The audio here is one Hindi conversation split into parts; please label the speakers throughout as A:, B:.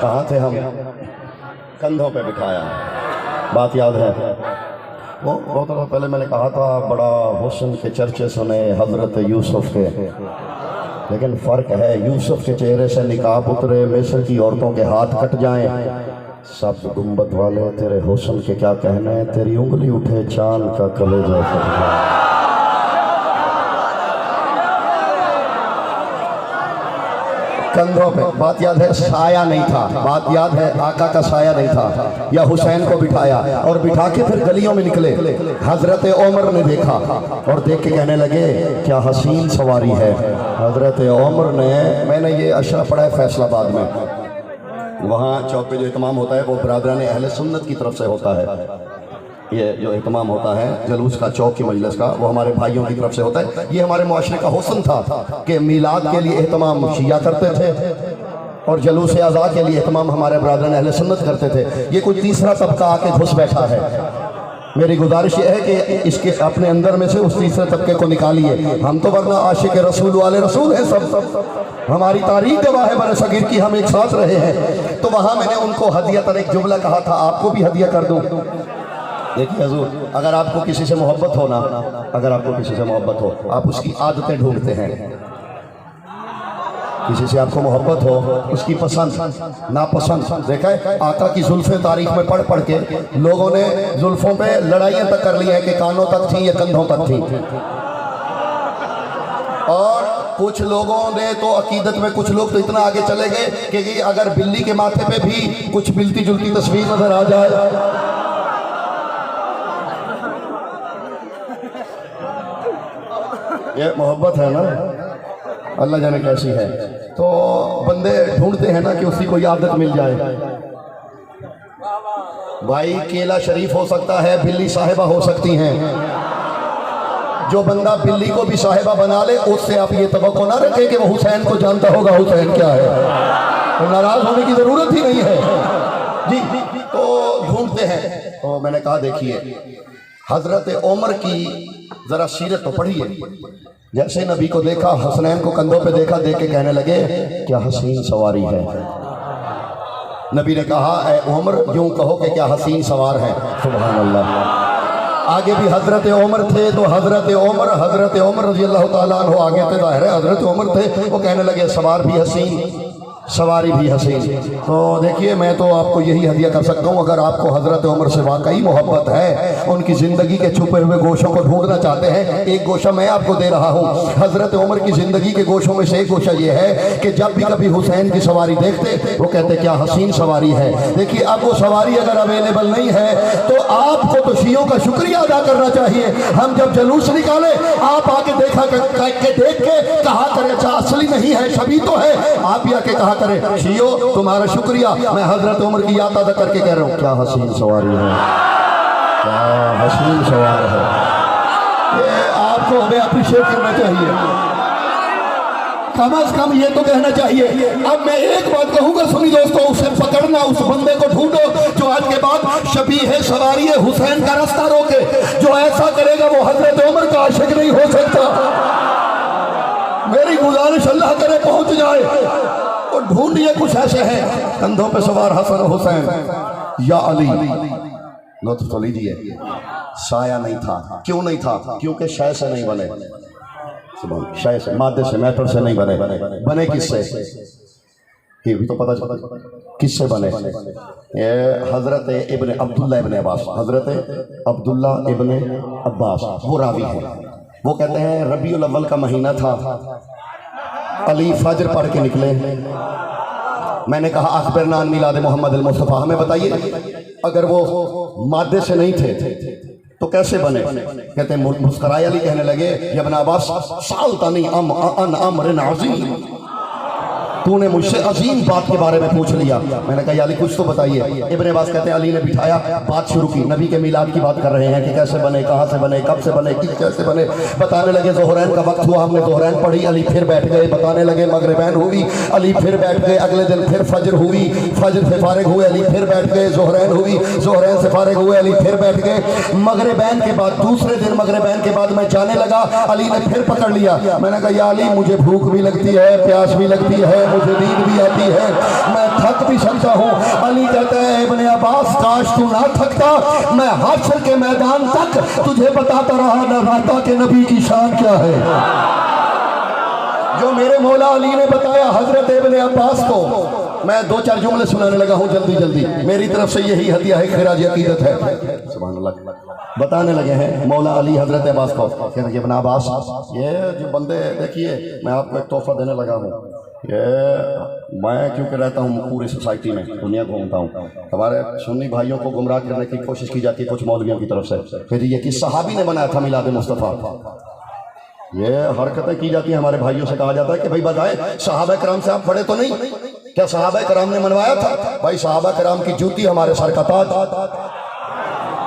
A: कहाँ थे हम? कंधों पे बिठाया, बात याद है? वो बहुत दिनों पहले मैंने कहा था बड़ा हुस्न के चर्चे सुने हज़रत यूसुफ के, लेकिन फ़र्क है यूसुफ के चेहरे से निकाब उतरे, मिस्र की औरतों के हाथ कट जाएं। सब गुंबद वाले तेरे हुस्न के क्या कहने, तेरी उंगली उठे चांद का कलेजा फट जाए। कंधों पे, बात याद है? साया नहीं था, बात याद है? आका का साया नहीं था। या हुसैन को बिठाया और बिठा के फिर गलियों में निकले। हजरत उमर ने देखा और देख के कहने लगे क्या हसीन सवारी है। हजरत उमर ने, मैंने ये अशरा पढ़ा है फैसलाबाद में, वहाँ चौक पे जो इत्माम होता है वो बरादरान अहले सुन्नत की तरफ से होता है। ये जो इत्माम होता है जलूस का, चौक की मजलिस का, वो हमारे भाइयों की तरफ से होता है। ये हमारे मुआशरे का हुस्न था कि मीलाद के लिए इत्माम शिया करते थे और जलूस आज़ा के लिए इत्माम हमारे बरादरान अहले सुन्नत करते थे। ये कोई तीसरा तबका आके घुस बैठा है। मेरी गुजारिश ये है कि इसके अपने अंदर में से उस तीसरे तबके को निकालिए। हम तो वरना आशिक रसूल वाले रसूल हैं सब, हमारी तारीख गवाह है बरे सगीर की, हम एक साथ रहे हैं। तो वहाँ मैंने उनको हदियतन एक जुमला कहा था, आपको भी हदिया कर दूँ। देखिए हजूर, अगर आपको किसी से मोहब्बत हो ना, अगर आपको किसी से मोहब्बत हो, आप उसकी आदतें ढूंढते हैं। किसी से आपको मोहब्बत हो, उसकी पसंद नापसंद, देखा है आका की जुल्फें तारीख में पढ़ पढ़ के लोगों ने जुल्फों पे लड़ाइयाँ तक कर ली है कि कानों तक थी या कंधों तक थी। और कुछ लोगों ने तो अकीदत में, कुछ लोग तो इतना आगे चले गए कि अगर बिल्ली के माथे पे भी कुछ मिलती जुलती तस्वीर नजर आ जाए, ये मोहब्बत है ना, अल्लाह जाने कैसी है। तो बंदे ढूंढते हैं ना कि उसकी कोई आदत मिल जाए। भाई केला शरीफ हो सकता है, बिल्ली साहिबा हो सकती हैं। जो बंदा बिल्ली को भी साहिबा बना ले, उससे आप ये तवक्को ना रखें कि वो हुसैन को जानता होगा हुसैन क्या है। तो नाराज होने की जरूरत ही नहीं है जी। तो ढूंढते हैं। तो मैंने कहा देखिए हजरत उमर की जरा सीरत तो पढ़िए। जैसे नबी को देखा, हसनैन को कंधों पे देखा, देख के कहने लगे क्या हसीन सवारी है। नबी ने कहा ऐ उमर यूं कहो कि क्या हसीन सवार है। सुभान अल्लाह। आगे भी हजरत उमर थे, तो हजरत उमर रजी अल्लाह ताला अन्हु आगे थे, जाहिर है हजरत उमर थे। वो कहने लगे सवार भी हसीन, सवारी भी हसीन। तो देखिए मैं तो आपको यही हदिया कर सकता हूँ, अगर आपको हजरत उमर से वाकई मोहब्बत है, उनकी ज़िंदगी के छुपे हुए गोशों को ढूंढना चाहते हैं, एक गोशा मैं आपको दे रहा हूँ। हजरत उमर की ज़िंदगी के गोशों में से एक गोशा ये है कि जब भी कभी हुसैन की सवारी देखते वो कहते क्या हसीन सवारी है। देखिए अब वो सवारी अगर अवेलेबल नहीं है तो आपको तो शियों का शुक्रिया अदा करना चाहिए। हम जब जलूस निकाले, आप आके देखा के देख के कहा करे अच्छा असली नहीं है, शबी तो है, आप भी आके कहा करे शियो तुम्हारा शुक्रिया, मैं हजरत उमर की याद अदा करके कह रहा हूँ क्या हसीन सवारी है, क्या हसीन सवार है। ये आपको हमें अप्रिशिएट करना चाहिए, कम से कम ये तो कहना चाहिए। अब मैं एक बात कहूंगा, सुनी दोस्तों, उसे पकड़ना, उस बंदे को ढूंढो जो आज के बाद शबी है सवारी है हुसैन का रास्ता रोके। जो ऐसा करेगा वो हजरत उमर का आशिक नहीं हो सकता। मेरी गुजारिश अल्लाह करे पहुंच जाए। और ढूंढिए कुछ ऐसे हैं कंधों पे सवार हसन हुसैन या अली। लुत्फ तो लीजिए। साया नहीं था। क्यों नहीं था? क्योंकि शय से नहीं बने, शय से, मादे से, मैटर से नहीं बने। बने किससे? ये भी तो पता चला किससे बने। ये हजरत इब्ने अब्दुल्ला इब्ने अब्बास, हजरत अब्दुल्ला इब्ने अब्बास वो रावी है। वो कहते हैं रबीउल अव्वल का महीना था, अली फजर पढ़ के निकले। मैंने कहा अखबरना अन मिलाद मोहम्मद अल मुस्तफ़ा, हमें बताइए अगर वो मादे से नहीं थे तो कैसे बने? कहते हैं मुस्कराए अली, कहने लगे इब्न अब्बास सालतनी अन अम्रिन अज़ीम, तूने मुझसे अजीम बात के बारे में पूछ लिया। मैंने कहा अली कुछ तो बताइए। इब्ने अब्बास कहते हैं अली ने बिठाया, बात शुरू की, नबी के मिलाद की बात कर रहे हैं कि कैसे बने, कहाँ से बने, कब से बने, किस कैसे बने। बताने लगे ज़ोहरैन का वक्त हुआ, हमने ज़ोहरैन पढ़ी, अली फिर बैठ गए। बताने लगे मगरिबैन हुई, अली फिर बैठ गए। अगले दिन फिर फजर हुई, फजर से फारिग हुए, अली फिर बैठ गए। ज़ोहरैन हुई, ज़ोहरैन से फारिग हुए, अली फिर बैठ गए। मगरिबैन के बाद दूसरे दिन मगरिबैन के बाद मैं जाने लगा, अली ने फिर पकड़ लिया। मैंने कहा या अली मुझे भूख भी लगती है, प्यास भी लगती है, मुझे नींद भी आती है, मैं थक भी भी सकता हूँ। अली कहते हैं इब्ने अब्बास काश तू ना थकता, मैं हश्र के मैदान तक तुझे बताता रहता कि नबी की शान क्या है। जो मेरे मौला अली ने बताया हजरत इब्ने अब्बास को, मैं दो चार जुमले सुनाने लगा हूँ जल्दी जल्दी। मेरी तरफ से यही हदिया है, खिराज अकीदत है। सुभान अल्लाह। बताने लगे हैं मौला अली हजरत अब्बास को, कहते हैं इब्ने अब्बास, ये जो बंदे देखिए, मैं आपको एक तोहफा देने लगा हूँ। ये मैं क्योंकि रहता हूँ पूरी सोसाइटी में, दुनिया घूमता हूँ, हमारे सुन्नी भाइयों को गुमराह करने की कोशिश की जाती है कुछ मौलवियों की तरफ से। फिर ये किस सहाबी ने बनाया था मिलाद मुस्तफ़ा, ये हरकतें की जाती हैं हमारे भाइयों से। कहा जाता है कि भाई बताएं सहाबा कराम से आप पढ़े तो नहीं, क्या सहाबा कराम ने मनवाया था? भाई सहाबा कराम की जूती हमारे सर का ताज,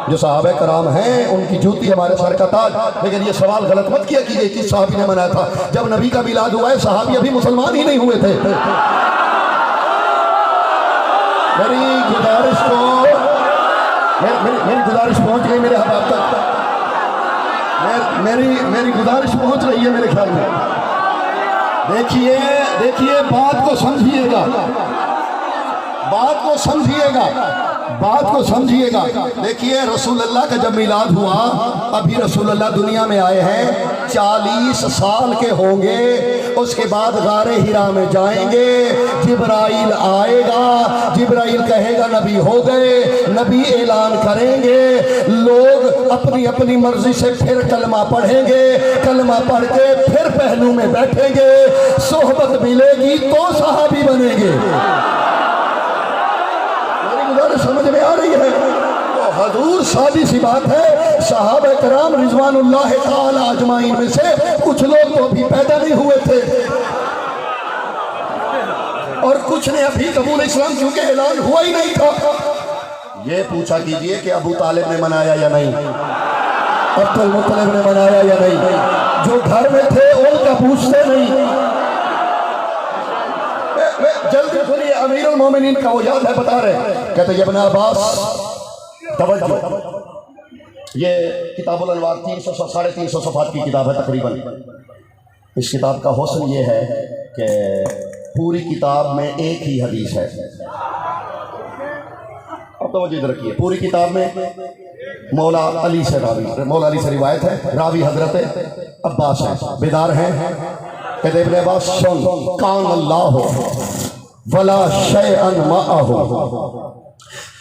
A: जो सहाबा कराम हैं उनकी जूती हमारे सर का ताज। लेकिन ये सवाल गलत मत किया कीजिए कि सहाबी ने मनाया था। जब नबी का मिलाद हुआ है सहाबी अभी मुसलमान ही नहीं हुए थे। मेरी गुजारिश को मेरी गुजारिश पहुंच गई मेरे हबाब तक। मेरी गुजारिश पहुंच रही है मेरे ख्याल में। देखिए बात को समझिएगा, बात को समझिएगा। देखिए रसूलुल्लाह का जब मिलाद हुआ, अभी रसूलुल्लाह दुनिया में आए हैं, 40 साल के होंगे। उसके बाद गारे हिरा में जाएंगे, जिब्राइल आएगा, जिब्राइल कहेगा नबी हो गए, नबी ऐलान करेंगे, लोग अपनी अपनी मर्जी से फिर कलमा पढ़ेंगे, कलमा पढ़ के फिर पहलू में बैठेंगे, सोहबत मिलेगी तो सहाबी बनेंगे। समझ में आ रही है? तो हजूर सादी सी बात है, सहाबा कराम रिजवानुल्लाह ताला अजमाइन में से कुछ लोग तो अभी पैदा नहीं हुए थे और कुछ ने अभी कबूल इस्लाम क्योंकि ऐलान हुआ ही नहीं था। ये पूछा कीजिए कि अबू तालिब ने मनाया या नहीं, अब्दुल मुत्तलिब ने मनाया या नहीं, जो घर में थे उनका पूछते नहीं। जल्दी सुनिए, अमीरुल मोमिनीन का वो याद है बता रहे, कहते इब्ने अब्बास तवज्जो, ये किताबुल अनवार 300-350 सफ़हात की किताब है तकरीबन। इस किताब का हुस्न ये है कि पूरी किताब में एक ही हदीस है। अब तो वजह रखिए, पूरी किताब में मौला अली से रिवायत है, रावी हजरत अब्बास है, बेदार हैं। कहते इब्ने अब्बास सुन, कान अल्लाह वला शैअन माअहु,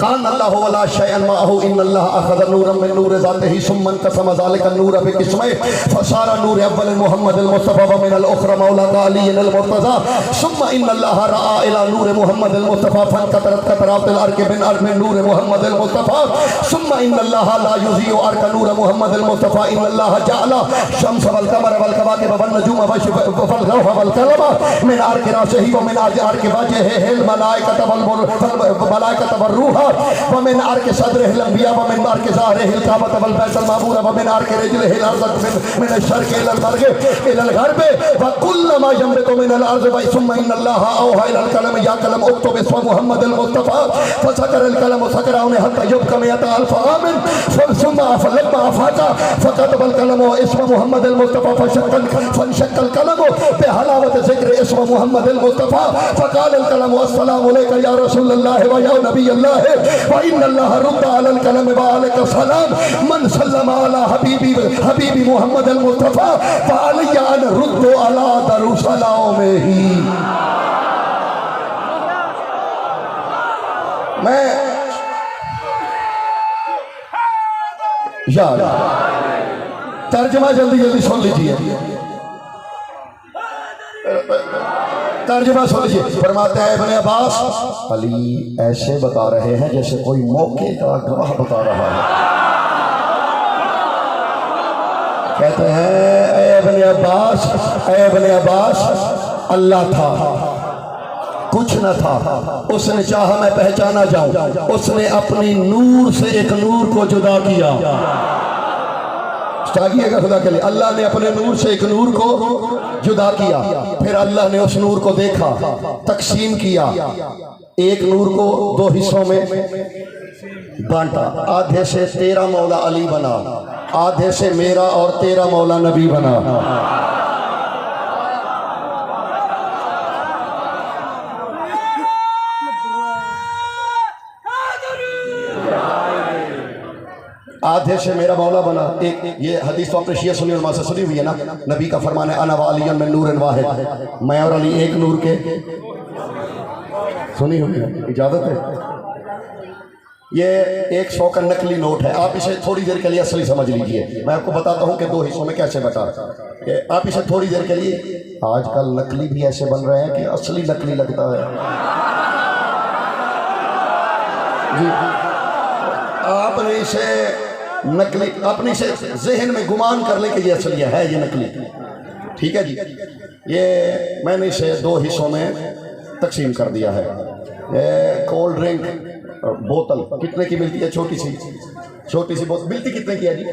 A: कान अल्लाह वला शैअन माअहु, इन्नल्लाह अखज़ नूरन मिन नूरि ज़ातिही सुम्मा क़सम ज़ालिका नूर बिक़िस्मैहि फसारा नूर अव्वल मुहम्मद मुस्तफ़ा व मिनल उख़रा मौला अली अल मुर्तज़ा सुम्मा इन्नल्लाह रआ इला नूर मुहम्मद मुस्तफ़ा फनक़तरत क़तरातिल अर्क़ मिन नूर मुहम्मद मुस्तफ़ा सुम्मा इन्नल्लाह ला युज़ीउ अर्क़ नूर मुहम्मद मुस्तफ़ा इन्नल्लाह जअला शम्स वल क़मर वल कवाकिब वन नजूम वल रौह वल कलमा मिन अर्क़ रासिही व मिन अर्क़ वजहिहिल मलाइकत वर रूह व मिन अर्क़ सदरिहिल अंबिया व मिन अर्क़ ज़हरिहिल काबत वल बैतुल मामूर व मिन अर्क़ रिजलिहिल अर्ज़ मिन अश-शर्क़ इलल मग़रिब इलल ग़र्ब व कुल्लमा यंबितु मिनल अर्ज़ व सुम्मा इन्नल्लाह औहा इलल कलम या कलम उक्तुब इस्म मुहम्मदिल मुस्तफ़ा फसकरल कलम सकराउन हत्ता युबका मिअता अल्फ़ आमिन सुम्मा फलम्मा अफ़ाका फकतबल कलम इस्म मुहम्मदिल मुस्तफ़ा फशक्कल कलम बिहलावत ज़िक्र इस्म मुहम्मदिल मुस्तफ़ा फ़क़ालल कलम अस्सलामु अलैका या रसूलल्लाह व या नबी अल्लाह व इन्नल्लाह रद्दा अलल कलम व अलैका सलाम मन सल्लमा अला हबीबी मुहम्मदिल मुस्तफ़ा व अलैया अन रुद्दु अला दरुसलामिही। मैं यार तर्जमा जल्दी सुन लीजिए, तर्जमा सुन लीजिए। फरमाते हैं इब्ने अब्बास, अली ऐसे बता रहे हैं जैसे कोई मौके का गवाह बता रहा है। कहते हैं इब्ने अब्बास अल्लाह था, कुछ न था, उसने चाहा मैं पहचाना जाऊं, उसने अपनी नूर से एक नूर को जुदा किया। ताकिएगा खुदा के लिए, अल्लाह ने अपने नूर से एक नूर को जुदा किया, फिर अल्लाह ने उस नूर को देखा, तकसीम किया, एक नूर को दो हिस्सों में बांटा, आधे से तेरा मौला अली बना, आधे से मेरा और तेरा मौला नबी बना। आधे से मेरा मौला बना। एक ये हदीस तो आपने शिया सुनी और मासे सुनी हुई है ना, नबी का फरमान है, अना व अलियन मिन नूरिन वाहिद, मैं और अली एक नूर के, सुनी हुई है, इजाजत है। ये 100 का नकली नोट है, आप इसे थोड़ी देर के लिए असली समझ लीजिए। मैं आपको बताता हूँ कि 2 हिस्सों में कैसे बता, आप इसे थोड़ी देर के लिए, आजकल नकली भी ऐसे बन रहे हैं कि असली नकली लगता है जी। आपने इसे नकली, अपने से जहन में गुमान कर ले कि ये असली है ये नकली, ठीक है जी। ये मैंने इसे 2 हिस्सों में तकसीम कर दिया है। ये कोल्ड ड्रिंक बोतल कितने की मिलती है? छोटी सी बोतल मिलती कितने की है जी?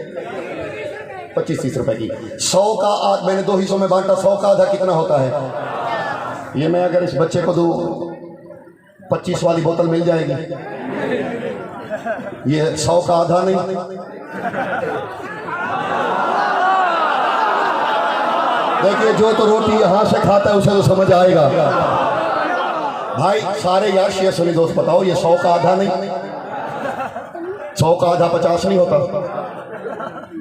A: 25-30 रुपए की। 100 का मैंने 2 हिस्सों में बांटा, 100 का आधा कितना होता है? ये मैं अगर इस बच्चे को दूं 25 वाली बोतल मिल जाएगी। ये 100 का आधा नहीं, देखिए जो तो रोटी यहां से खाता है उसे तो समझ आएगा भाई। सारे यार शेयर सुनी दोस्त बताओ, ये 100 का आधा नहीं, 100 का आधा 50 नहीं होता,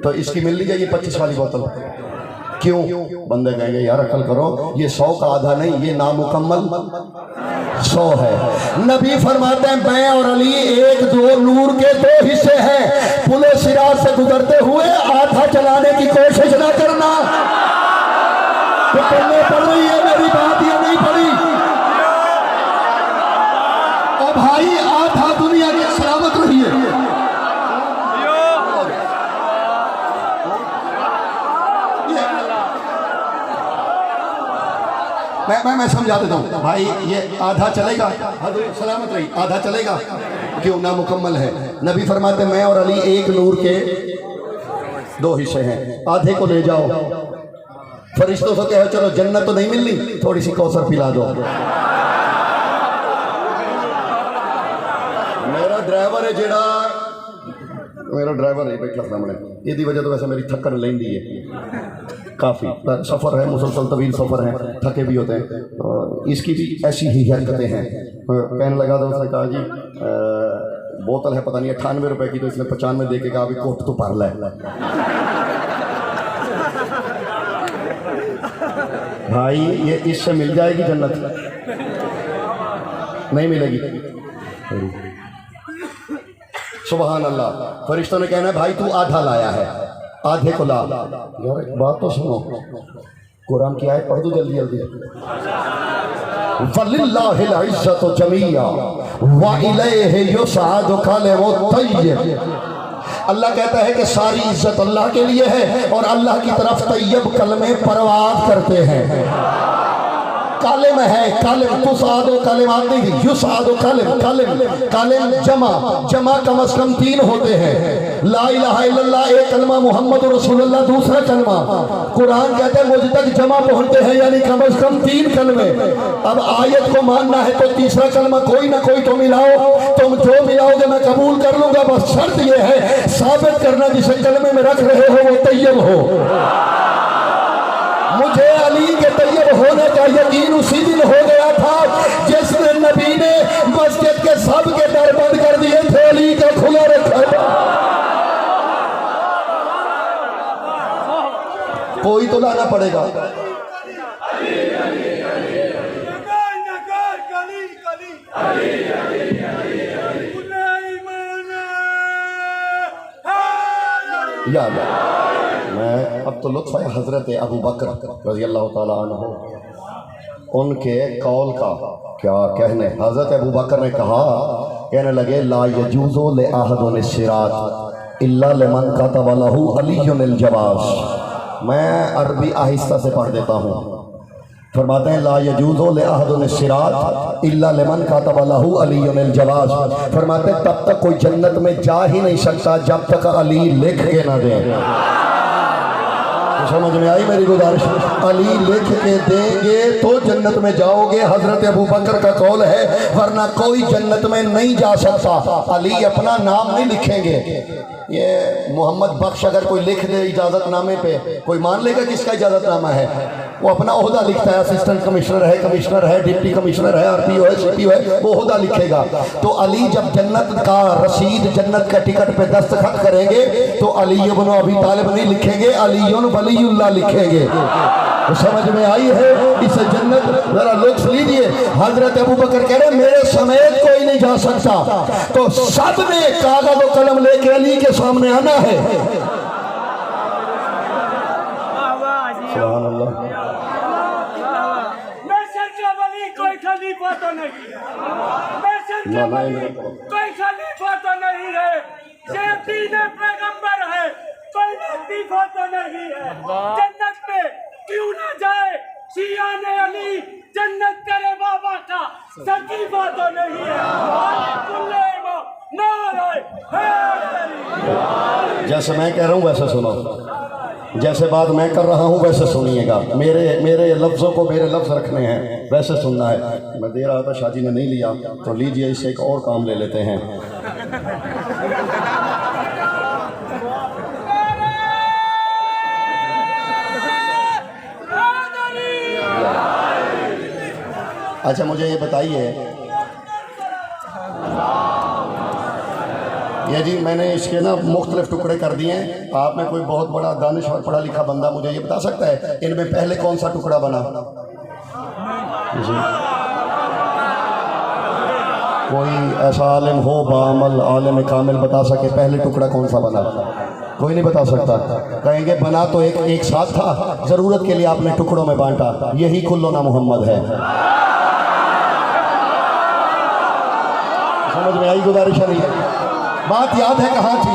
A: तो इसकी मिल ली जाएगी 25 वाली बोतल। क्यों? बंदे कहेंगे यार अकल करो, ये 100 का आधा नहीं, ये नामुकम्मल 100 है। नबी फरमाते हैं मैं और अली 1-2 नूर के 2 हिस्से हैं, पुले सिराज से गुजरते हुए आधा चलाने की कोशिश ना करना। तो पढ़ने पड़ रही है मेरी बात, ये नहीं पड़ी और भाई आधा दुनिया की सलामत रही है। मैं समझा देता हूँ भाई, ये आधा चलेगा, सलामत रही, आधा चलेगा क्यों? ना मुकम्मल है। नबी फरमाते मैं और अली 1 नूर के 2 हिस्से हैं, आधे को ले जाओ। फरिश्तों से कहो चलो जन्नत तो नहीं मिलनी, थोड़ी सी कौसर पिला दो। मेरा ड्राइवर है जेड़ा, मेरा ड्राइवर है बैठा सामने, यदि वजह तो वैसे मेरी थकन लेंदी है, काफ़ी सफ़र है, मुसलसल तवील सफ़र है, थके भी होते हैं। तो इसकी भी ऐसी ही हरकतें हैं। कहने लगा तो उसने कहा जी बोतल है पता नहीं 98 रुपए की, तो इसने 95 दे के कहा अभी कोट तो भर ले। भाई ये इससे मिल जाएगी जन्नत? नहीं मिलेगी। सुभान अल्लाह। फरिश्तों ने कहना है भाई तू आधा लाया है, आधे को ला। यार एक बात तो सुनो, कुरान की आयत पढ़ दो जल्दी जल्दी। वलिल्लाहिल इज्जतु जमीआ व इलैहि युसअदु कलिमु तय्यब। अल्लाह कहता है कि सारी इज्जत अल्लाह के लिए है और अल्लाह की तरफ तैयब कलमे परवाज़ करते हैं। कालिम है, कालिम तुसादो कलिमात नहीं, युसादो कालिम, कालिम कालिम जमा कम अज कम 3 होते हैं। ला इलाहा इल्लल्लाह एक कलमा, मोहम्मद रसूलुल्लाह दूसरा कलमा। कुरान कहते हैं मुझ तक जमा पहुंचते हैं, यानी कम अज कम 3 कलमे। अब आयत को मानना है तो तीसरा कलमा कोई ना कोई तो मिलाओ, तुम जो मिलाओगे मैं कबूल कर लूंगा, बस शर्त यह है साबित करना जिसे कलमे में रख रहे हो वो तैयब हो। मुझे अली के तैयब होने का यकीन उसी दिन हो गया था जिस दिन नबी ने मस्जिद के सब के दर बंद कर दिए थे, अली का खुला रखा था। कोई तो लाना पड़ेगा। याद मैं अब तो लुत्फ़ है हज़रत अबू बकर रज़ी अल्लाह ताला अन्हु, उनके कौल का क्या कहने। हज़रत अबू बकर ने कहा, कहने लगे ला यजूज़ु ले अहदुन सिरात इल्ला लिमन कतब लहू अलीयुल जवाज़। मैं अरबी आहिस्ता से पढ़ देता हूँ। फरमाते हैं ला यजूज़ु ले अहदुन सिरात इल्ला लिमन कतब लहू अलीयुल जवाज़। फरमाते हैं तब तक कोई जन्नत में जा ही नहीं सकता जब तक अली लिख के ना दे। समझ में आई मेरी गुजारिश? अली लिख के देंगे तो जन्नत में जाओगे, हजरत अबू बकर का कौल है, वरना कोई जन्नत में नहीं जा सकता। अली अपना नाम नहीं लिखेंगे। ये मोहम्मद बख्श अगर कोई लिख दे इजाजतनामे पे, कोई मान लेगा किसका इजाजतनामा है? वो अपना ओहदा लिखता है, असिस्टेंट कमिश्नर है, डिप्टी कमिश्नर है, आरपीओ है, सीपीओ है, वो ओहदा लिखेगा। तो अली जब जन्नत का रसीद, जन्नत का टिकट पे दस्तखत करेंगे तो अली इब्न अबी तालिब नहीं लिखेंगे, अलीयुन वलीयुल्लाह लिखेंगे। तो समझ में आई है इस जन्नत? जरा लोग सुन लीजिए, हजरत अबू बकर कह रहे मेरे समेत कोई नहीं जा सकता, तो सब ने कागज और कलम लेके अली के सामने आना है। सुभान अल्लाह।
B: कोई खलीफा तो नहीं है, दीन पैगंबर है, कोई लतीफा तो नहीं है। जन्नत पे क्यों ना जाए शियाने अली, जन्नत करे बाबा का सकीफा तो नहीं है।
A: जैसे मैं कह रहा हूँ वैसे सुनो, जैसे बात मैं कर रहा हूँ वैसे सुनिएगा। मेरे लफ्ज़ों को मेरे लफ्ज़ रखने हैं, वैसे सुनना है। मैं दे रहा था, शादी ने नहीं लिया, तो लीजिए इससे एक और काम ले लेते हैं। अच्छा मुझे ये बताइए, ये जी मैंने इसके ना मुख्तलिफ टुकड़े कर दिए हैं। आप में कोई बहुत बड़ा दानिश्वर पढ़ा लिखा बंदा मुझे ये बता सकता है इनमें पहले कौन सा टुकड़ा बना? जी कोई ऐसा आलिम हो बामल आलिम कामिल बता सके पहले टुकड़ा कौन सा बना? कोई नहीं बता सकता। कहेंगे बना तो एक साथ था, ज़रूरत के लिए आपने टुकड़ों में बांटा, यही कुल्लुना मोहम्मद है। समझ में आई? गुजारिश नहीं है। बात याद है कहाँ थी?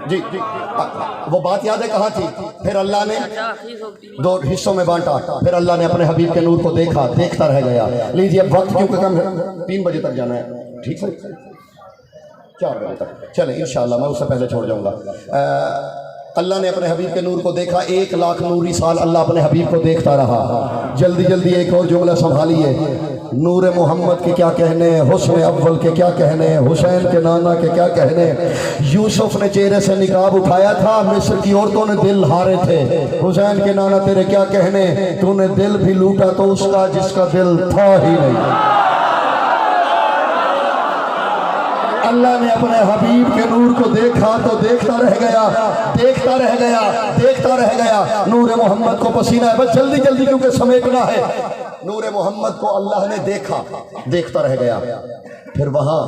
A: जी जी वो बात याद है कहाँ थी? फिर अल्लाह ने दो हिस्सों में बांटा, फिर अल्लाह ने अपने हबीब के नूर को देखा, देखता रह गया। लीजिए अब वक्त क्योंकि कम है, 3 बजे तक जाना है, ठीक है 4 बजे तक चले इंशाल्लाह, मैं उससे पहले छोड़ जाऊंगा। अल्लाह ने अपने हबीब के नूर को देखा, 1 लाख नूरी साल अल्लाह अपने हबीब को देखता रहा। जल्दी जल्दी एक और जुमला संभालिए, नूर मोहम्मद के क्या कहने, हुस्न अव्वल के क्या कहने, हुसैन के नाना के क्या कहने। यूसुफ ने चेहरे से निकाब उठाया था, मिस्र की औरतों ने दिल हारे थे। हुसैन के नाना तेरे क्या कहने, तूने दिल भी लूटा तो उसका जिसका दिल था ही नहीं। अल्लाह ने अपने हबीब के नूर को देखा तो देखता रह गया, देखता रह गया, देखता रह गया। नूर मोहम्मद को पसीना है, बस जल्दी जल्दी क्योंकि समेटना है। नूर मोहम्मद को अल्लाह ने देखा, देखता रह गया। फिर वहां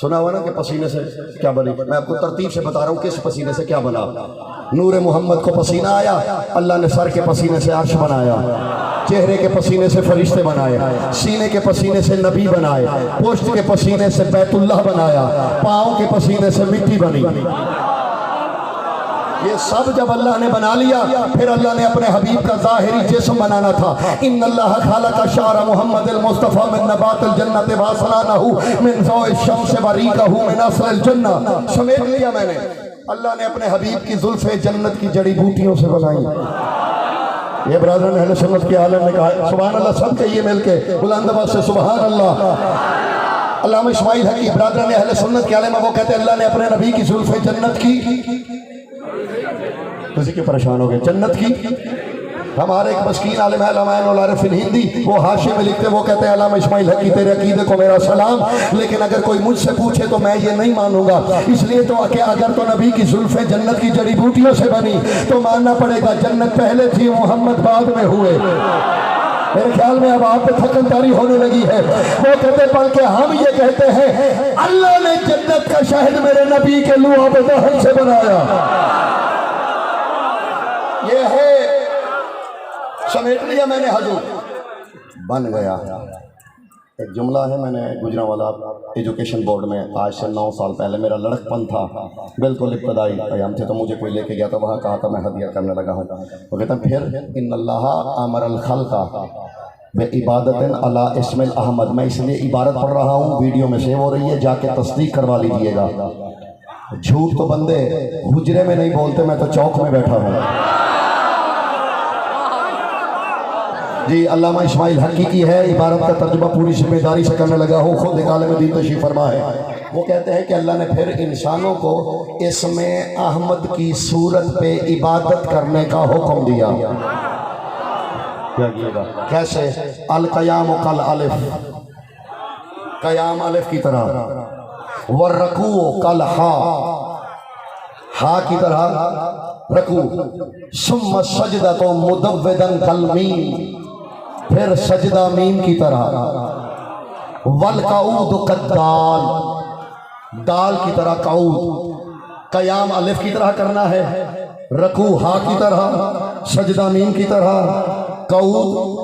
A: सुना हुआ ना कि पसीने से क्या बनी। मैं आपको तरतीब से बता रहा हूँ किस पसीने से क्या बना। नूर मोहम्मद को पसीना आया, अल्लाह ने सर के पसीने से अर्श बनाया, चेहरे के पसीने से फरिश्ते बनाए, सीने के पसीने से नबी बनाए, पुष्ट के पसीने से बैतुल्लाह बनाया, पाँव के पसीने से मिट्टी बनी। ये सब जब अल्लाह ने बना लिया, फिर अल्लाह ने अपने हबीब का ज़ाहिरी जिस्म बनाना था। इन्नल्लाह खालका शारा मुहम्मद मुस्तफ़ा मिन नबातिल जन्नत व सलानहु मिन ज़ौइ शम्स व रीक़हु मिन अस्लिल जन्नह। समेट लिया मैंने। अल्लाह ने अपने हबीब की जुल्फ़े जन्नत की जड़ी बूटियों से बनाई। ये ब्रादर अहले सुन्नत के आलम ने कहा सुभान अल्लाह, सब कहिए मिलके बुलंद आवाज़ से सुभान अल्लाह। अल्लामा इस्माइल हकी ब्रादर ने अहले सुन्नत के आलम, वो कहते हैं अल्लाह ने अपने नबी की जुल्फ़े जन्नत की, किसी के परेशान हो गए, जन्नत की। हमारे एक मस्कीन आलिम है हिंदी, वो हाशिए में लिखते, वो कहते हैं अल्लामा इस्माइल हकी तेरे अकीदे को मेरा सलाम, लेकिन अगर कोई मुझसे पूछे तो मैं ये नहीं मानूंगा। इसलिए तो कि अगर तो नबी की जुल्फ़े जन्नत की जड़ी बूटियों से बनी तो मानना पड़ेगा जन्नत पहले थी, मोहम्मद बाद में हुए। मेरे ख्याल में अब आप पे थकनदारी होने लगी है। वो कहते बल्कि हम ये कहते हैं अल्लाह ने जन्नत का शहद मेरे नबी के लुआब दहन से बनाया। ये है, समेट लिया मैंने, हजूर बन गया। एक जुमला है, मैंने गुजरांवाला एजुकेशन बोर्ड में आज से 9 साल पहले मेरा लड़कपन था, बिल्कुल इब्तदाई अयाम थे, तो मुझे कोई लेके गया तो वहाँ कहा था, मैं हदिया करने लगा हूँ। वो कहता फिर इन्नल्लाह अमरल खल्का बे इबादतिन अला इस्मिल अहमद। मैं इसलिए इबारत पढ़ रहा हूँ, वीडियो में सेव हो रही है, जाके तस्दीक करवा लीजिएगा। झूठ तो बंदे हुजरे में नहीं बोलते, मैं तो चौक में बैठा हूँ। जी अल्लामा इस्माइल हकी की है, इबारत का तर्जुमा पूरी जिम्मेदारी से करने लगा हूँ, खुद निकाले में दीन तशरीफ फरमा है। वो कहते हैं कि अल्लाह ने फिर इंसानों को इसमें अहमद की सूरत पे इबादत करने का हुक्म दिया। कैसे? अल कयाम कल अलिफ, कयाम अलिफ की तरह, व रकू कल हा की तरह रकू, सुम्मा सजदा तो मुदव्वदन कल मीम, फिर सजदा मीम की तरह, वल काऊद कद्दाल, दाल की तरह काऊद, कयाम अलिफ की तरह करना है, रकू हा की तरह, सजदा मीम की तरह, काऊद।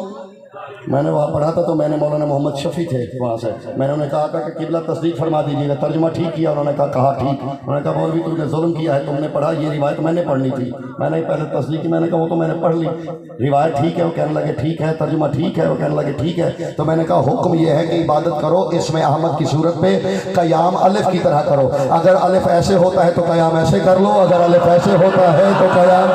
A: मैंने वहाँ पढ़ा था तो मैंने मौलाना मोहम्मद शफी थे वहाँ से, मैंने उन्हें कहा कि किबला तस्दीक फरमा दीजिएगा, तर्जुमा ठीक किया, उन्होंने कहा ठीक। उन्होंने कहा मौलवी तुमने जुल्म किया है, तुमने पढ़ा, ये रिवायत मैंने पढ़नी थी। मैंने पहले तस्दीक की, मैंने कहा वो तो मैंने पढ़ ली, रिवायत ठीक है, वो कहने लगे ठीक है, तर्जुमा ठीक है, वो कहने लगे ठीक है। तो मैंने कहा हुक्म ये है कि इबादत करो इसमें अहमद की सूरत पे कयाम अलिफ की तरह करो। अगर अलिफ ऐसे होता है तो कयाम ऐसे कर लो, अगर अलिफ ऐसे होता है तो कयाम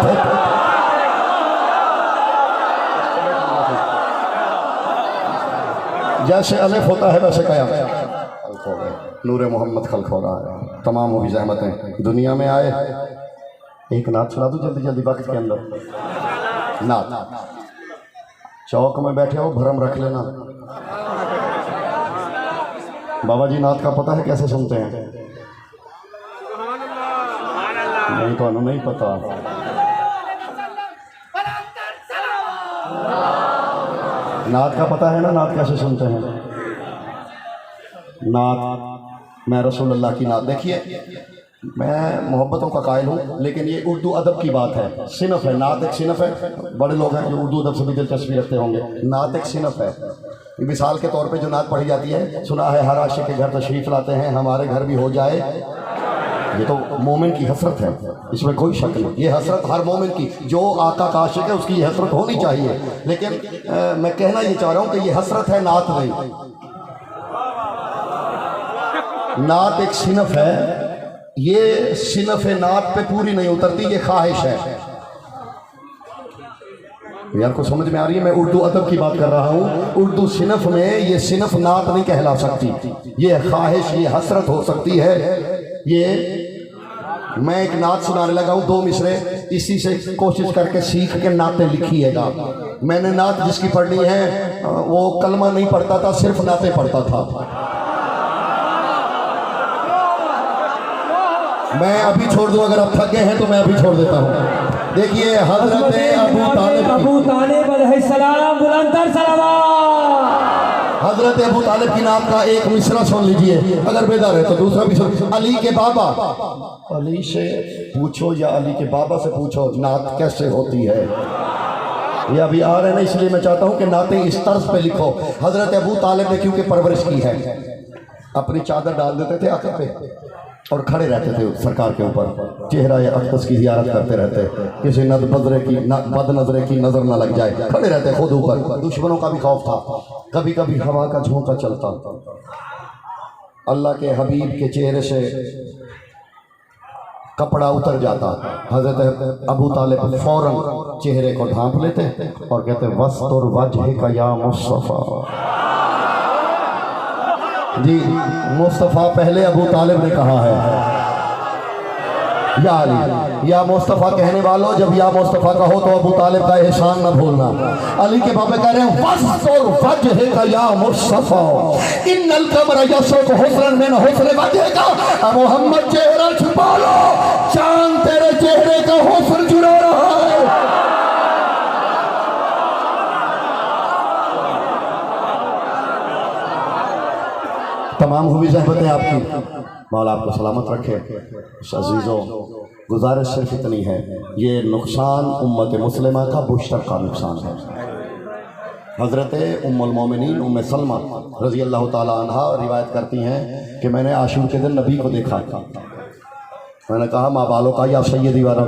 A: जैसे अलिफ होता है वैसे कयाम। नूर मोहम्मद खल्क हो रहा है, तमाम वो भी ज़हमतें दुनिया में आए। एक नात सुना दो जल्दी जल्दी वक्त के अंदर। नात चौक में बैठे हो, भरम रख लेना। बाबा जी नात का पता है कैसे सुनते हैं? नहीं तो नहीं पता। नात का पता है ना, नात कैसे सुनते हैं? नात मैं रसूलुल्लाह की नात, देखिए मैं मोहब्बतों का कायल हूँ, लेकिन ये उर्दू अदब की बात है, सिनफ है। नात एक सिनफ है, बड़े लोग हैं जो उर्दू अदब से भी दिलचस्पी रखते होंगे। नात एक सिनफ है, मिसाल के तौर पे जो नात पढ़ी जाती है, सुना है हर आशिक के घर तशरीफ़ लाते हैं, हमारे घर भी हो जाए, ये तो मोमिन की हसरत है, इसमें कोई शक नहीं। ये हसरत हर मोमिन की, जो आका का आशिक है उसकी ये हसरत होनी चाहिए। लेकिन मैं कहना ये चाह रहा हूँ कि ये हसरत है, नात नहीं। नात एक सिनफ है, ये सिनफ नात पे पूरी नहीं उतरती, ये ख्वाहिश है। यार को समझ में आ रही है? मैं उर्दू अदब की बात कर रहा हूँ। उर्दू सिनफ में ये सिनफ नात नहीं कहला सकती, ये ख्वाहिश, ये हसरत हो सकती है। ये मैं एक नात सुनाने लगा हूँ, 2 मिसरे, इसी से कोशिश करके सीख के नातें लिखिएगा। मैंने नात जिसकी पढ़नी है वो कलमा नहीं पढ़ता था, सिर्फ नातें पढ़ता था। मैं अभी छोड़ दूं, अगर आप थक गए हैं तो मैं अभी छोड़ देता हूँ। देखिए हजरत अबू तालिब अलैहिस्सलाम, बुलंदर सलावत। हजरत अबू तालिब की नाम का एक मिसरा सुन लीजिए, अगर बेदार है तो दूसरा भी सुन। अली के बाबा, अली से पूछो या अली के बाबा से पूछो नात कैसे होती है। ये अभी आ रहे हैं ना, इसलिए मैं चाहता हूँ कि नातें इस तर्ज पे लिखो। हजरत अबू तालिब ने क्योंकि परवरिश की है, अपनी चादर डाल देते थे आंखों पे और खड़े रहते थे सरकार के ऊपर, चेहरा या अक़दस की ज़ियारत करते रहते, किसी बद नजरे की नज़र ना लग जाए, खड़े रहते खुद ऊपर। दुश्मनों का भी खौफ था, कभी कभी हवा का झोंका चलता, अल्लाह के हबीब के चेहरे से कपड़ा उतर जाता, हज़रत अबू तालिब फौरन चेहरे को ढांप लेते और कहते वस्तुर वजह का या मुस्तफ़ा। जी मुस्तफ़ा पहले अबू तालिब ने कहा है, या अली, या मुस्तफ़ा कहने वालों जब या मुस्तफ़ा का हो तो अबू तालिब का एहसान न भूलना। अली के बाबा कह रहे हैं वस्तुर वजह का या मुस्तफ़ा, इन्नल कमर यसुक हुस्नन मिन हुस्न वजह का। मोहम्मद चेहरा छुपा लो, चांद तेरे चेहरे का हुस्न जुड़ा रहा है। तमाम हुई ज़हमतें आपकी, मौला आपको सलामत रखे। अज़ीज़ों, गुजारिश सिर्फ इतनी है, ये नुकसान उम्मत मुस्लिमा का मुश्तरका नुकसान है। हज़रत उम्मुल मोमिनीन उम्मे सलमा रज़ी अल्लाह ताला अन्हा रिवायत करती हैं कि मैंने आशूर के दिन नबी को देखा। मैंने कहा माँ बालों का या सैयदी वाला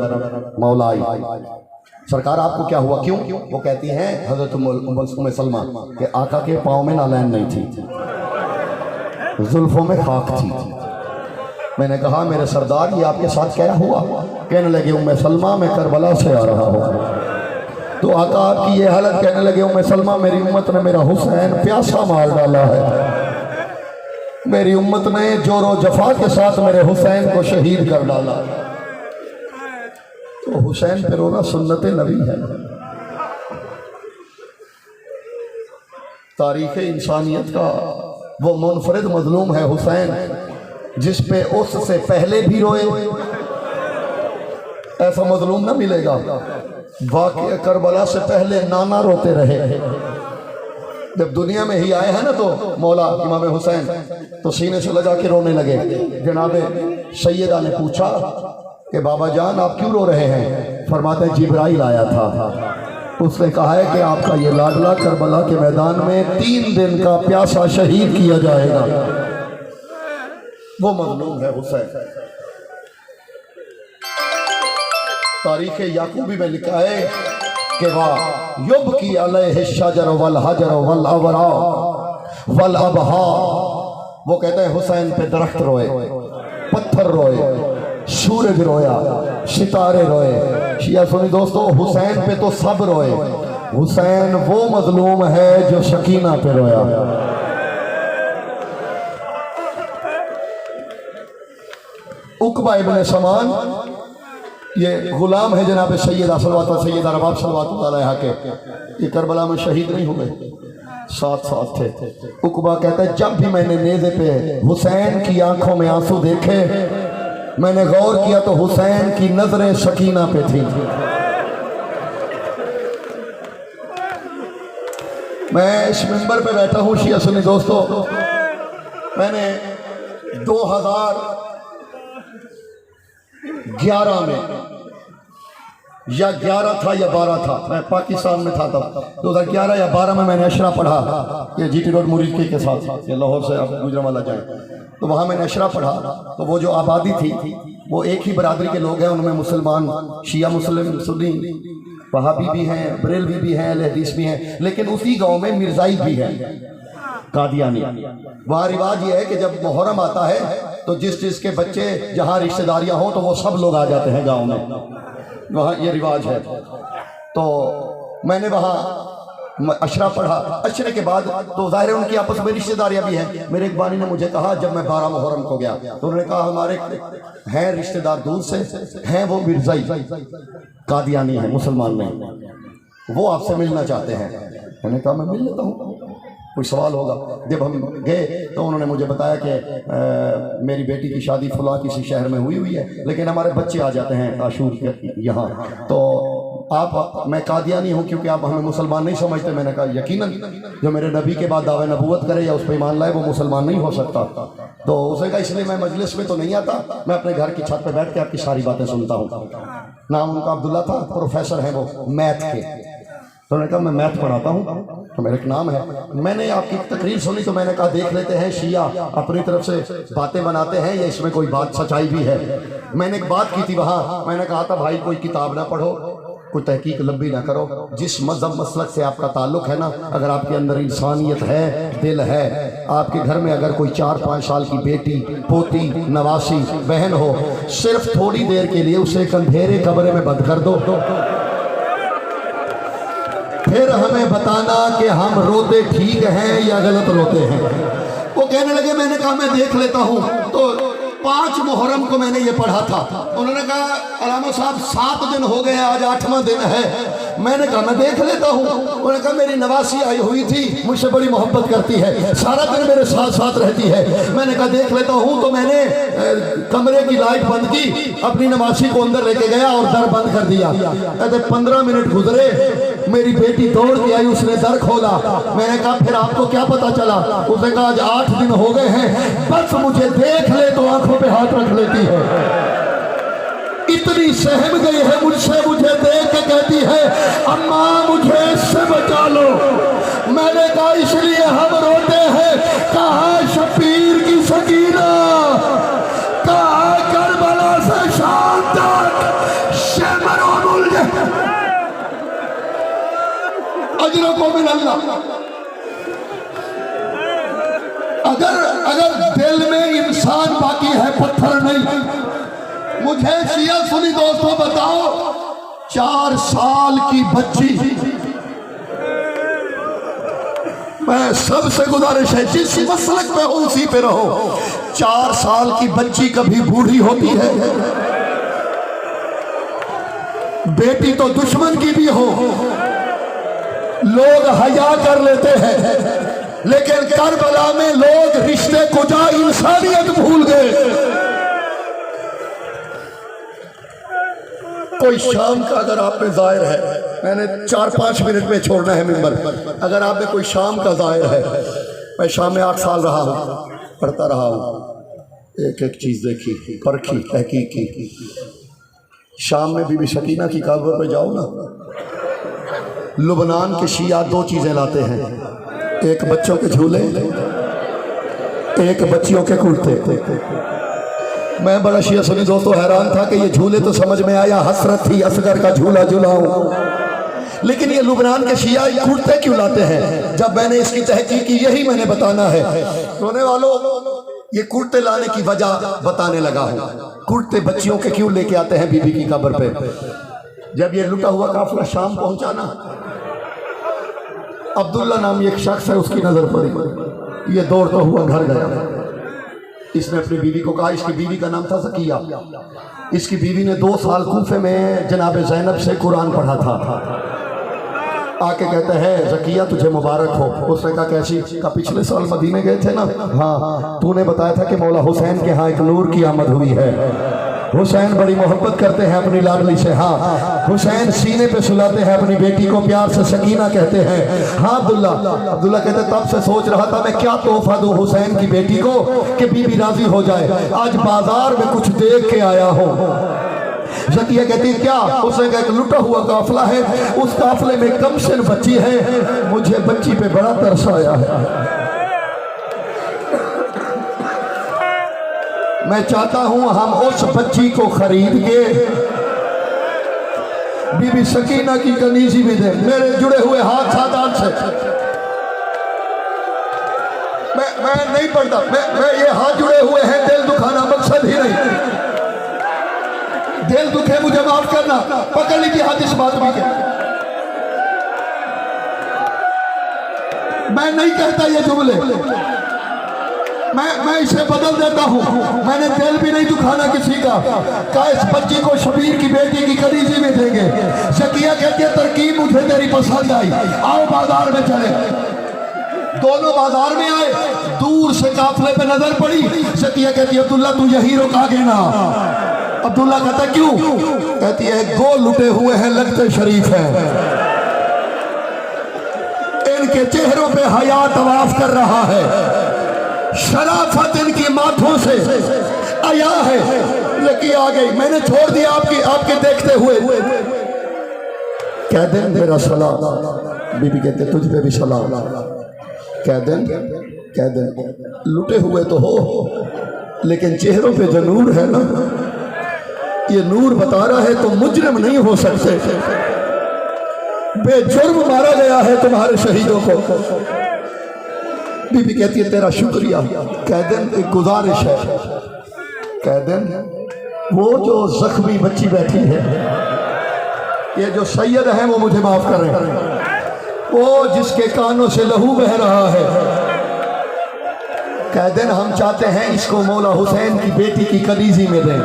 A: मौलाई, सरकार आपको क्या हुआ, क्यों? वो कहती हैं हज़रत उम्मे सलमा के आका के पाँव में नालैन नहीं थी, जुल्फों में खाक थी। मैंने कहा मेरे सरदार ये आपके साथ क्या हुआ? कहने लगे उम्मे सलमा मैं करबला से आ रहा हूँ, तो आका आपकी ये हालत कहने लगे उम्मे सलमा मेरी उम्मत ने मेरा हुसैन प्यासा मार डाला है, मेरी उम्मत ने जोरो जफा के साथ मेरे हुसैन को शहीद कर डाला। तो हुसैन पे रोना सुन्नत नबी है। तारीख इंसानियत का वो मुनफरिद मजलूम है हुसैन, जिस पे उससे पहले भी रोए, ऐसा मजलूम ना मिलेगा। वाक़या करबला से पहले नाना रोते रहे। जब दुनिया में ही आए हैं ना तो मौला इमाम हुसैन तो सीने से लगा के रोने लगे। जनाबे सैयदा ने पूछा कि बाबा जान आप क्यों रो रहे हैं? फरमाते जिब्राइल आया था, उसने कहा है कि आपका ये लाडला करबला के मैदान में 3 दिन का प्यासा शहीद किया जाएगा। वो मजलूम है हुसैन। तारीख याकूबी में लिखा है कि वाह युब की अलैहि शजर वल हजर वल अवरा वल अबहा। वो कहते हैं हुसैन पे दरख्त रोए, पत्थर रोए, सूरज रोया, सितारे रोए। शिया सुनी दोस्तों, हुसैन पे तो सब रोए। हुसैन वो मजलूम है जो शकीना पे रोया। उकबा इब्न समान ये गुलाम है जनाब सैयदा सलवात सैयदा रबाब सलवात अलैहा के, ये करबला में शहीद नहीं हुए, साथ साथ थे। उकबा कहता है जब भी मैंने नेज़े पे हुसैन की आंखों में आंसू देखे, मैंने गौर किया तो हुसैन की नजरें शकीना पे थी। मैं इस मिंबर पे बैठा हूँ शिया सुन्नी दोस्तों, मैंने 2011 में या 11 था या 12 था, मैं पाकिस्तान में था तब 2011 या 12 में मैंने अशरा पढ़ा, ये जीटी रोड मुरीद के साथ, ये लाहौर से आप गुजरांवाला जाए तो वहाँ मैंने अशरा पढ़ा। तो वो जो आबादी थी वो एक ही बरादरी के लोग हैं, उनमें मुसलमान, शिया मुस्लिम, सुन्नी, वहाबी भी हैं, बरेलवी भी हैं, अहले हदीस भी हैं, लेकिन उसी गांव में मिर्जाई भी है, कादियानी। वहाँ रिवाज ये है कि जब मुहर्रम आता है तो जिस के बच्चे जहाँ रिश्तेदारियाँ हों तो वो सब लोग आ जाते हैं गांव में, वहाँ ये रिवाज है। तो मैंने वहाँ अशरा पढ़ा। अशरे के बाद तो जाहिर है उनकी आपस में रिश्तेदारियाँ भी हैं। मेरे एक बानी ने मुझे कहा जब मैं 12 मुहर्रम को गया तो उन्होंने कहा हमारे हैं रिश्तेदार दूर से हैं, वो मिर्जाई कादियानी है, मुसलमान नहीं, वो आपसे मिलना चाहते हैं। मैंने कहा मैं मिल लेता हूँ, कोई सवाल होगा। जब हम गए तो उन्होंने मुझे बताया कि मेरी बेटी की शादी फुला किसी शहर में हुई है, लेकिन हमारे बच्चे आ जाते हैं आशूर के यहाँ, तो आप, मैं कादियानी हूँ क्योंकि आप हमें मुसलमान नहीं समझते। मैंने कहा यकीनन जो मेरे नबी के बाद दावे नबूवत करे या उस पर ईमान लाए वो मुसलमान नहीं हो सकता। तो उसने कहा इसलिए मैं मजलिस में तो नहीं आता, मैं अपने घर की छत पर बैठ के आपकी सारी बातें सुनता हूँ। नाम उनका अब्दुल्ला था, प्रोफेसर हैं वो मैथ के। तो उन्होंने कहा मैं मैथ पढ़ाता हूँ, तो मेरा एक नाम है। मैंने आपकी तकरीर सुनी तो मैंने कहा देख लेते हैं शिया अपनी तरफ से बातें बनाते हैं या इसमें कोई बात सच्चाई भी है। मैंने एक बात की थी वहाँ, मैंने कहा था भाई कोई किताब ना पढ़ो, कोई तहकीक लंबी ना करो, जिस मजहब मसलक से आपका ताल्लुक है ना, अगर आपके अंदर इंसानियत है, दिल है, आपके घर में अगर कोई 4-5 साल की बेटी, पोती, नवासी, बहन हो, सिर्फ थोड़ी देर के लिए उसे एक अंधेरे कमरे में बंद कर दो, फिर हमें बताना कि हम रोते ठीक हैं या गलत रोते हैं। वो कहने लगे, मैंने कहा मैं देख लेता हूँ। तो 5 मुहर्रम को मैंने ये पढ़ा था। उन्होंने कहा अलामा साहब 7 दिन हो गए, आज 8वां दिन है। मैंने कहा मैं देख लेता हूँ। उन्होंने कहा मेरी नवासी आई हुई थी, मुझसे बड़ी मोहब्बत करती है, सारा दिन मेरे साथ साथ रहती है। मैंने कहा देख लेता हूँ। तो मैंने कमरे की लाइट बंद की, अपनी नवासी को अंदर लेके गया और दर बंद कर दिया। कहते 15 मिनट गुजरे, मेरी बेटी दौड़ के आई, उसने दर खोला। मैंने कहा फिर आपको क्या पता चला? उसने कहा आज 8 दिन हो गए हैं, बस मुझे देख ले तो आंखों पे हाथ रख लेती है। इतनी सहम गई है मुझसे, मुझे देख के कहती है अम्मा मुझे इससे बचा लो। मैंने कहा इसलिए हम रोते हैं। कहा शबीर की सकीना, कहा करबला से शाम तक शमरुल अजरों को मिल अल्लाह। अगर दिल में इंसान बाकी है, पत्थर नहीं। मुझे शिया सुनी दोस्तों बताओ, 4 साल की बच्ची, मैं सबसे गुजारिश है जिस मसलक पे हो उसी पे रहो। 4 साल की बच्ची कभी बूढ़ी होती है? बेटी तो दुश्मन की भी हो, लोग हया कर लेते हैं, लेकिन करबला में लोग रिश्ते कुजा इंसानियत भूल गए। कोई शाम का अगर आप पे जाहिर है, मैंने 4-5 मिनट में छोड़ना है मिंबर, अगर आप में कोई शाम का जाहिर है, मैं शाम में 8 साल रहा हूँ, पढ़ता रहा हूँ, एक एक चीज़ देखी, परखी, तहकीकी। शाम में बीबी शकीना की कब्र पे जाओ ना, लुबनान के शिया 2 चीज़ें लाते हैं, एक बच्चों के झूले, एक बच्चियों के कुर्ते। मैं बड़ा शिया सुनी दोस्तों हैरान था कि ये झूले तो समझ में आया, हसरत थी असगर का झूला झूलाऊं, लेकिन ये लुबनान के शिया कुर्ते क्यों लाते हैं? जब मैंने इसकी तहकीक की, यही मैंने बताना है। रोने वालों, ये कुर्ते लाने की वजह बताने लगा हूं। कुर्ते बच्चियों के क्यों लेके आते हैं बीबी की कब्र पे? जब ये लुटा हुआ काफिला शाम पहुंचा ना, अब्दुल्ला नाम एक शख्स है, उसकी नजर पड़ी, ये दौड़ता हुआ घर गया। इसने अपनी बीवी को कहा, इसकी बीवी का नाम था ज़किया, इसकी बीवी ने 2 साल कूफे में जनाब ज़ैनब से कुरान पढ़ा था। आके कहते हैं ज़किया तुझे मुबारक हो। उसने कहा कैसी? का पिछले साल मदीने गए थे ना, हाँ, तूने बताया था कि मौला हुसैन के यहाँ एक नूर की आमद हुई है। हुसैन बड़ी मोहब्बत करते हैं अपनी लाडली से, हाँ, हुसैन सीने पे सुलाते हैं अपनी बेटी को, प्यार से शकीना कहते हैं। हाँ अब्दुल्ला कहते तब से सोच रहा था मैं क्या तोहफा दूं हुसैन की बेटी को कि बीबी राजी हो जाए। आज बाजार में कुछ देख के आया हूँ। ज़किया कहती क्या? उसने कहा एक लुटा हुआ काफिला है, उस काफिले में कमसिन बच्ची है, मुझे बच्ची पे बड़ा तरस आया है। मैं चाहता हूं हम उस बच्ची को खरीद के बीबी शकीना की कनीजी भी दें। मेरे जुड़े हुए हाथ सादात से मैं नहीं पढ़ता, मैं ये हाथ जुड़े हुए हैं, दिल दुखाना मकसद ही नहीं। दिल दुखे मुझे माफ करना, पकड़ लीजिए हाथ इस बात में। मैं नहीं कहता ये जुमले, मैं इसे बदल देता हूँ। मैंने दिल भी नहीं दुखाना किसी का इस बच्ची को शबीर की बेटी की कलीजी में देंगे। ज़किया कहती है तरकीब मुझे तेरी पसंद आई, आओ बाजार में चले। दोनों बाजार में आए, दूर से काफिले पे नजर पड़ी। ज़किया कहती है अब्दुल्ला तू यही रुकागे ना? अब्दुल्ला कहता क्यों? कहती है गो लुटे हुए हैं, लगते शरीफ है, इनके चेहरों पे हया तवाफ कर रहा है, शराफत इनकी माथों से आया है। लेकिन आ गई, मैंने छोड़ दिया आपके देखते हुए। कह दें मेरा सलाम। बीबी कहते तुझ पे भी सलाम। कह दें लुटे हुए तो हो, लेकिन चेहरों पे जो नूर है ना, ये नूर बता रहा है तो मुजरिम नहीं हो सकते। बेजुर्म मारा गया है तुम्हारे शहीदों को। बीबी कहती है तेरा शुक्रिया। कह दें एक गुजारिश है, कह दें वो जो जख्मी बच्ची बैठी है, ये जो सैयद है वो मुझे माफ कर रहे हैं, वो जिसके कानों से लहू बह रहा है, कह दें हम चाहते हैं इसको मौला हुसैन की बेटी की कलीजी में दें।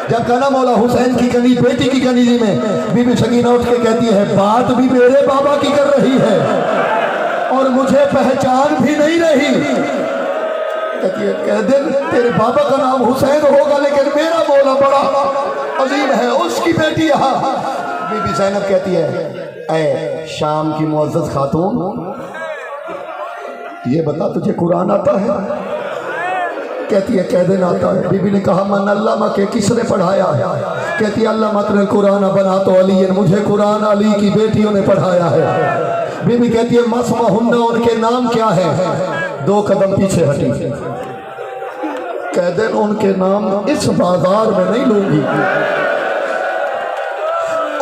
A: जब कहना मौला हुसैन की बेटी की कलीजी में, बीबी शकीना उठ के कहती है बात भी मेरे बाबा की कर रही है और मुझे पहचान भी नहीं रही। कहती है कह दे तेरे बाबा का नाम हुसैन होगा, लेकिन मेरा मौला बड़ा अजीम है, उसकी बेटी यहाँ। बीबी ज़ैनब कहती है ऐ शाम की मुअज़्ज़ज़ खातून, ये बता तुझे कुरान आता है? कहती है कह देना आता है। बीबी ने कहा मन अल्लामा के किसने पढ़ाया? कहती है अल्लाह मतल कुरान बना तो अली, मुझे कुरान अली की बेटियों ने पढ़ाया है। बीबी कहती है मसमा हुन्ना, उनके नाम क्या है? 2 कदम पीछे हटी। कह दे उनके नाम इस बाजार में नहीं लूंगी,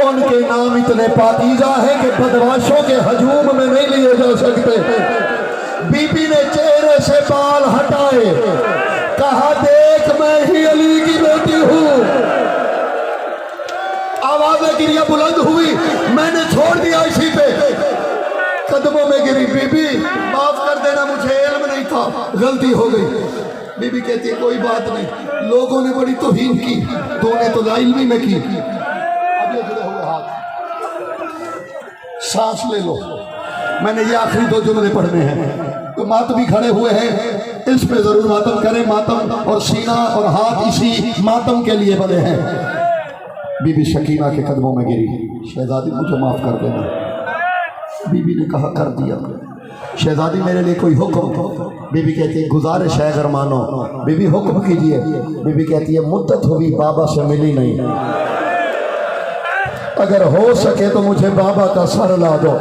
A: उनके नाम इतने पाकीज़ा है कि बदमाशों के हजूम में नहीं लिए जा सकते। बीबी ने चेहरे से बाल हटाए, कहा देख मैं ही अली की बेटी हूँ। आवाज़ गिरिया बुलंद हुई, मैंने छोड़ दिया इसी पे, कदमों में गिरी। बीबी माफ कर देना, मुझे इल्म नहीं था, गलती हो गई। बीबी कहती है कोई बात नहीं, लोगों ने बड़ी तौहीन की, तूने तो लाइल्मी में की। अब ये जुड़े हुए हाथ, सांस ले लो, मैंने ये आखिरी 2 जुमले पढ़ने हैं। तो मातमी खड़े हुए हैं, इस पे जरूर मातम करें। मातम और सीना और हाथ इसी मातम के लिए बने हैं। बीबी शकीना के कदमों में गिरी, शहजादी मुझे माफ कर देना। बीबी ने कहा कर दिया। शहजादी मेरे लिए कोई हुक्म? बीबी कहती है गुजारिश है अगर मानो। बीबी हुक्म कीजिए। बीबी कहती है मुद्दत हुई बाबा से मिली नहीं, अगर हो सके तो मुझे बाबा का सर ला दो।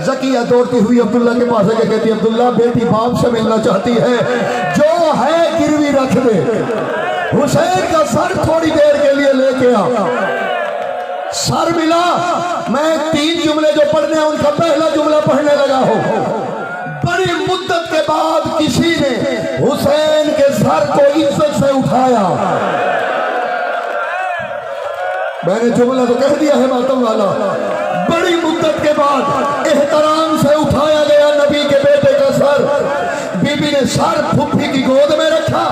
A: ज़किया दौड़ती हुई अब्दुल्ला के पास आके कहती है अब्दुल्ला बेटी बाप से मिलना चाहती है, जो है गिरवी रख दे, हुसैन का सर थोड़ी देर के लिए लेके आ। सर मिला, मैं 3 जुमले जो पढ़ने हैं उनका पहला जुमला पढ़ने लगा हूं। बड़ी मुद्दत के बाद किसी ने हुसैन के सर को इज्जत से उठाया। मैंने जुमला तो कह दिया है मातम वाला, बड़ी मुद्दत के बाद एहतराम से उठाया गया नबी के बेटे का सर। बीबी ने सर फुफ्फी की गोद में रखा,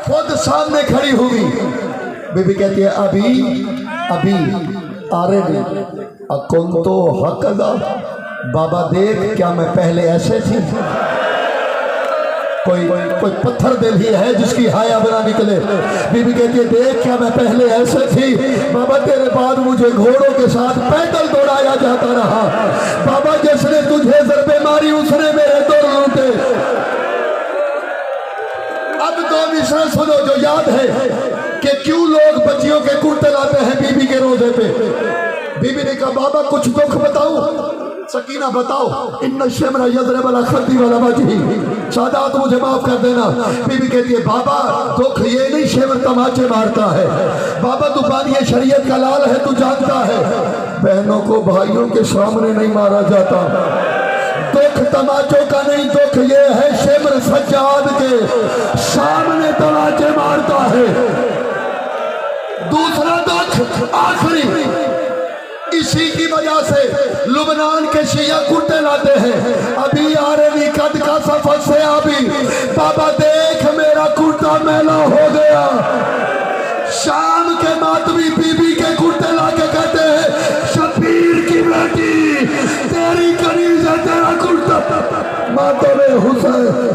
A: खुद सामने खड़ी हुई। बीबी कहती है अभी आरे अकुन तो हक अदा, बाबा देख क्या मैं पहले ऐसे थी? कोई पत्थर दिल ही है जिसकी हाया बना निकले। बीबी कहती है देख क्या मैं पहले ऐसे थी? बाबा तेरे बाद मुझे घोड़ों के साथ पैदल दौड़ाया जाता रहा। बाबा जिसने तुझे ज़रबे मारी उसने मेरे दौड़ लूटे। अब 2 मिसरा सुनो जो याद है कि क्यों लोग बच्चियों के कुर्ते लाते हैं बीबी के रोजे पे। बीबी ने कहा बाबा कुछ दुख बताओ। सकीना बताओ। इन शमरा यजरे वाला खद्दी वाला बाजी, सादात मुझे माफ कर देना। बीबी कहती है बाबा दुख ये नहीं शेवर तमाचे मारता है, बाबा तू बानी शरीयत का लाल है, तू जानता है बहनों को भाइयों के सामने नहीं मारा जाता। दुख तमाचों का नहीं, दुख ये है शेमर सज्जाद के सामने तमाचे मारता है। दूसरा दुख आखिरी, इसी की वजह से लुबनान के शिया कुर्ते लाते हैं। अभी आरवी कद का सफर से अभी बाबा देख मेरा कुर्ता मैला हो गया। शाम के मातमी बीबी के कुर्ते लाके कहते हैं शबीर की बेटी तेरी कनीज है तेरा कुर्ता। मातम हुसैन